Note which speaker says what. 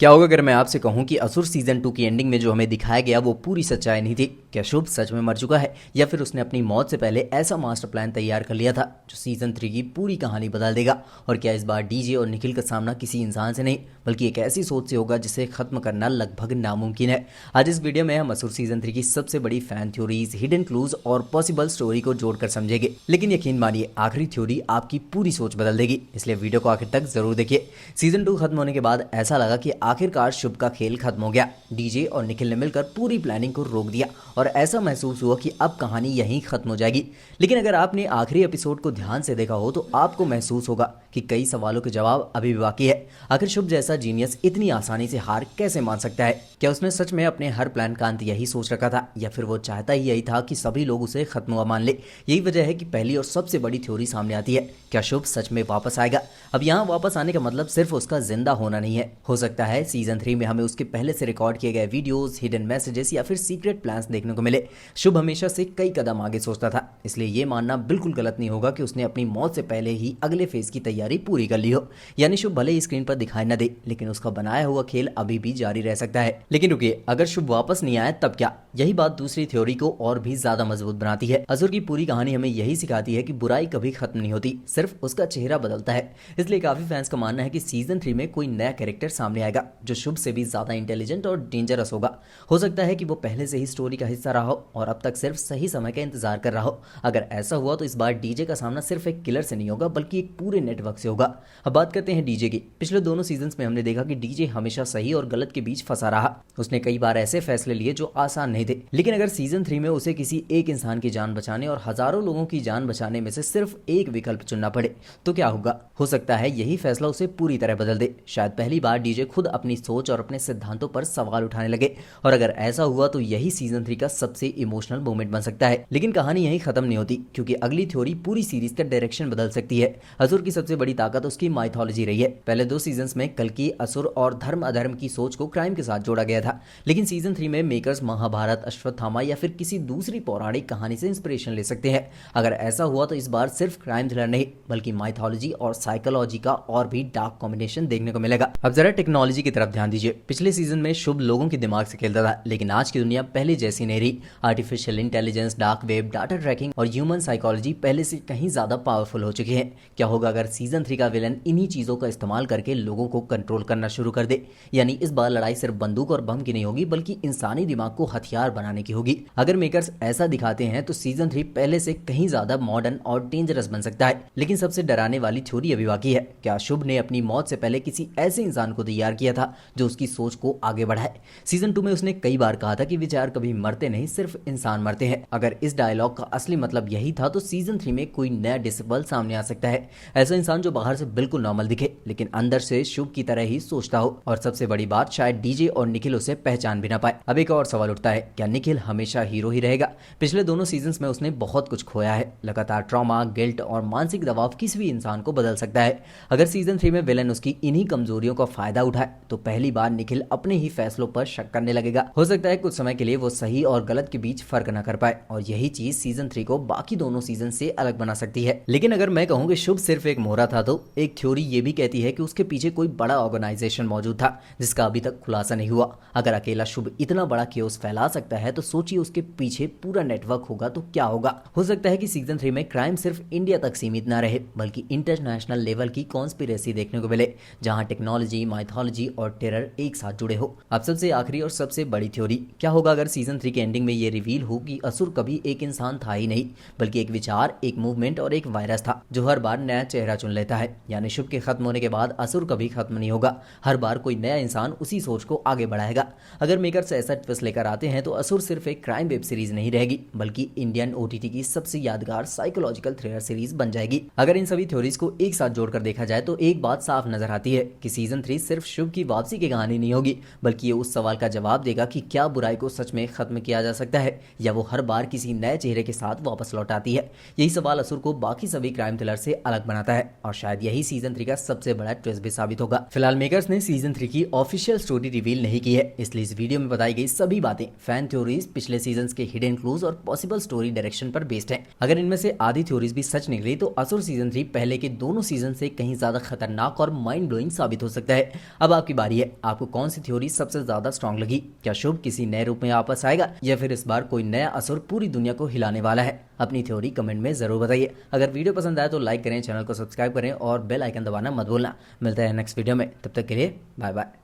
Speaker 1: क्या होगा अगर मैं आपसे कहूं कि असुर सीजन 2 की एंडिंग में जो हमें दिखाया गया वो पूरी सच्चाई नहीं थी। क्या शुभ सच में मर चुका है या फिर उसने अपनी मौत से पहले ऐसा मास्टर प्लान तैयार कर लिया था जो सीजन 3 की पूरी कहानी बदल देगा। और क्या इस बार डीजे और निखिल का सामना किसी इंसान से नहीं बल्कि एक ऐसी सोच से होगा जिसे खत्म करना लगभग नामुमकिन है। आज इस वीडियो में हम असुर सीजन 3 की सबसे बड़ी फैन थ्योरीज, हिडन क्लूज और पॉसिबल स्टोरी को जोड़कर समझेंगे। लेकिन यकीन मानिए आखिरी थ्योरी आपकी पूरी सोच बदल देगी, इसलिए वीडियो को आखिर तक जरूर देखिए। सीजन 2 खत्म होने के बाद ऐसा लगा कि आखिरकार शुभ का खेल खत्म हो गया। डीजे और निखिल ने मिलकर पूरी प्लानिंग को रोक दिया और ऐसा महसूस हुआ कि अब कहानी यहीं खत्म हो जाएगी। लेकिन अगर आपने आखिरी एपिसोड को ध्यान से देखा हो तो आपको महसूस होगा कि कई सवालों के जवाब अभी भी बाकी है। आखिर शुभ जैसा जीनियस इतनी आसानी से हार कैसे मान सकता है? क्या उसने सच में अपने हर प्लान का अंत यही सोच रखा था या फिर वो चाहता ही यही था कि सभी लोग उसे खत्म हुआ मान ले? यही वजह है कि पहली और सबसे बड़ी थ्योरी सामने आती है, क्या शुभ सच में वापस आएगा? अब यहाँ वापस आने का मतलब सिर्फ उसका जिंदा होना नहीं है। हो सकता है सीजन 3 में हमें उसके पहले से रिकॉर्ड किए गए वीडियोस, हिडन मैसेजेस या फिर सीक्रेट प्लान्स देखने को मिले। शुभ हमेशा से कई कदम आगे सोचता था, इसलिए ये मानना बिल्कुल गलत नहीं होगा कि उसने अपनी मौत से पहले ही अगले फेज की तैयारी पूरी कर ली हो। यानी शुभ भले ही स्क्रीन पर दिखाई न दे लेकिन उसका बनाया हुआ खेल अभी भी जारी रह सकता है। लेकिन रुकिए, अगर शुभ वापस नहीं आए तब क्या? यही बात दूसरी थ्योरी को और भी ज्यादा मजबूत बनाती है। असुर की पूरी कहानी हमें यही सिखाती है कि बुराई कभी खत्म नहीं होती, सिर्फ उसका चेहरा बदलता है। इसलिए काफी फैंस का मानना है कि सीजन 3 में कोई नया कैरेक्टर सामने आएगा जो शुभ से भी ज्यादा इंटेलिजेंट और डेंजरस होगा। हो सकता है कि वो पहले से ही स्टोरी का हिस्सा रहा हो और अब तक सिर्फ सही समय का इंतजार कर रहा हो। अगर ऐसा हुआ तो इस बार डीजे का सामना सिर्फ एक किलर से नहीं होगा बल्कि एक पूरे नेटवर्क से होगा। अब बात करते हैं डीजे की। पिछले दोनों सीजन में हमने देखा कि डीजे हमेशा सही और गलत के बीच फंसा रहा। उसने कई बार ऐसे फैसले लिए जो आसान नहीं थे। लेकिन अगर सीजन 3 में उसे किसी एक इंसान की जान बचाने और हजारों लोगों की जान बचाने में से सिर्फ एक विकल्प चुनना पड़े तो क्या होगा? हो सकता है यही फैसला उसे पूरी तरह बदल दे। शायद पहली बार डीजे खुद अपनी सोच और अपने सिद्धांतों पर सवाल उठाने लगे और अगर ऐसा हुआ तो यही सीजन 3 का सबसे इमोशनल मोमेंट बन सकता है। लेकिन कहानी यहीं खत्म नहीं होती, क्योंकि अगली थ्योरी पूरी सीरीज का डायरेक्शन बदल सकती है। असुर की सबसे बड़ी ताकत उसकी माइथोलॉजी रही है। पहले 2 सीजन्स में कल्कि, असुर और धर्म अधर्म की सोच को क्राइम के साथ जोड़ा गया था। लेकिन सीजन 3 में मेकर्स महाभारत, अश्वत्थामा या फिर किसी दूसरी पौराणिक कहानी से इंस्पिरेशन ले सकते हैं। अगर ऐसा हुआ तो इस बार सिर्फ क्राइम थ्रिलर नहीं बल्कि माइथोलॉजी और साइकोलॉजी का और भी डार्क कॉम्बिनेशन देखने को मिलेगा। अब जरा टेक्नोलॉजी की तरफ ध्यान दीजिए। पिछले सीजन में शुभ लोगों के दिमाग से खेलता था, लेकिन आज की दुनिया पहले जैसी नहीं रही। Artificial intelligence, dark web, data tracking और ह्यूमन साइकोलॉजी पहले से कहीं ज्यादा पावरफुल हो चुके हैं। क्या होगा अगर सीजन 3 का विलन इन्हीं चीजों का इस्तेमाल करके लोगों को कंट्रोल करना शुरू कर दे? यानी इस बार लड़ाई सिर्फ बंदूक और बम की नहीं होगी बल्कि इंसानी दिमाग को हथियार बनाने की होगी। अगर मेकर्स ऐसा दिखाते हैं तो सीजन 3 पहले से कहीं ज्यादा मॉडर्न और डेंजरस बन सकता है। लेकिन सबसे डराने वाली थ्योरी अभी बाकी है। क्या शुभ ने अपनी मौत से पहले किसी ऐसे इंसान को तैयार किया था जो उसकी सोच को आगे बढ़ाए? सीजन 2 में उसने कई बार कहा था कि विचार कभी मरते नहीं, सिर्फ इंसान मरते हैं। अगर इस डायलॉग का असली मतलब यही था तो सीजन 3 में कोई नया डिसेबल सामने आ सकता है। ऐसा इंसान जो बाहर से बिल्कुल नॉर्मल दिखे लेकिन अंदर से शुभ की तरह ही सोचता हो। और सबसे बड़ी बात, शायद डीजे और निखिल उसे पहचान भी ना पाए। अब एक और सवाल उठता है, क्या निखिल हमेशा हीरो ही रहेगा? पिछले दोनों सीजन्स में उसने बहुत कुछ खोया है। लगातार ट्रॉमा, गिल्ट और मानसिक दबाव किसी भी इंसान को बदल सकता है। अगर सीजन 3 में विलन उसकी इन्हीं कमजोरियों का फायदा उठाए तो पहली बार निखिल अपने ही फैसलों पर शक करने लगेगा। हो सकता है कुछ समय के लिए वो सही और गलत के बीच फर्क न कर पाए और यही चीज सीजन 3 को बाकी दोनों सीजन से अलग बना सकती है। लेकिन अगर मैं कहूँ कि शुभ सिर्फ एक मोहरा था तो एक थ्योरी ये भी कहती है कि उसके पीछे कोई बड़ा ऑर्गेनाइजेशन मौजूद था जिसका अभी तक खुलासा नहीं हुआ। अगर अकेला शुभ इतना बड़ा केओस फैला सकता है तो सोचिए उसके पीछे पूरा नेटवर्क होगा तो क्या होगा। हो सकता है कि सीजन 3 में क्राइम सिर्फ इंडिया तक सीमित ना रहे बल्कि इंटरनेशनल लेवल की कॉन्स्पिरेसी देखने को मिले जहां टेक्नोलॉजी, माइथोलॉजी और टेरर एक साथ जुड़े हो। अब सबसे आखिरी और सबसे बड़ी थ्योरी, क्या होगा अगर सीजन 3 के एंडिंग में ये रिवील हो कि असुर कभी एक इंसान था ही नहीं बल्कि एक विचार, एक मूवमेंट और एक वायरस था जो हर बार नया चेहरा चुन लेता है। यानी शुभ के खत्म होने के बाद असुर कभी खत्म नहीं होगा, हर बार कोई नया इंसान उसी सोच को आगे बढ़ाएगा। अगर मेकर्स ऐसा ट्विस्ट लेकर आते हैं तो असुर सिर्फ एक क्राइम वेब सीरीज नहीं रहेगी बल्कि इंडियन ओटीटी की सबसे यादगार साइकोलॉजिकल थ्रिलर सीरीज बन जाएगी। अगर इन सभी थ्योरीज को एक साथ जोड़कर देखा जाए तो एक बात साफ नजर आती है कि सीजन 3 सिर्फ शुभ की वापसी की कहानी नहीं होगी बल्कि ये उस सवाल का जवाब देगा कि क्या बुराई को सच में खत्म किया जा सकता है या वो हर बार किसी नए चेहरे के साथ वापस लौट आती है। यही सवाल असुर को बाकी सभी क्राइम थ्रिलर से अलग बनाता है। और शायद यही सीजन 3 का सबसे बड़ा ट्विस्ट भी साबित होगा। फिलहाल मेकर्स ने सीजन 3 की ऑफिशियल स्टोरी रिवील नहीं की है, इसलिए इस वीडियो में बताई गई सभी बातें फैन थ्योरीज, पिछले सीजन के हिडन क्लूज और पॉसिबल स्टोरी डायरेक्शन पर बेस्ड है। अगर इनमें से आधी थ्योरीज भी सच निकली तो असुर सीजन 3 पहले के दोनों सीजन से कहीं ज्यादा खतरनाक और माइंड ब्लोइंग साबित हो सकता है। अब आपकी बारी है, आपको कौन सी थ्योरी सबसे ज्यादा स्ट्रांग लगी? क्या शुभ किसी नए रूप में वापस आएगा या फिर इस बार कोई नया असुर पूरी दुनिया को हिलाने वाला है? अपनी थ्योरी कमेंट में जरूर बताइए। अगर वीडियो पसंद आए तो लाइक करें, चैनल को सब्सक्राइब करें और बेल आइकन दबाना मत भूलना। मिलता है नेक्स्ट वीडियो में, तब तक के लिए बाय बाय।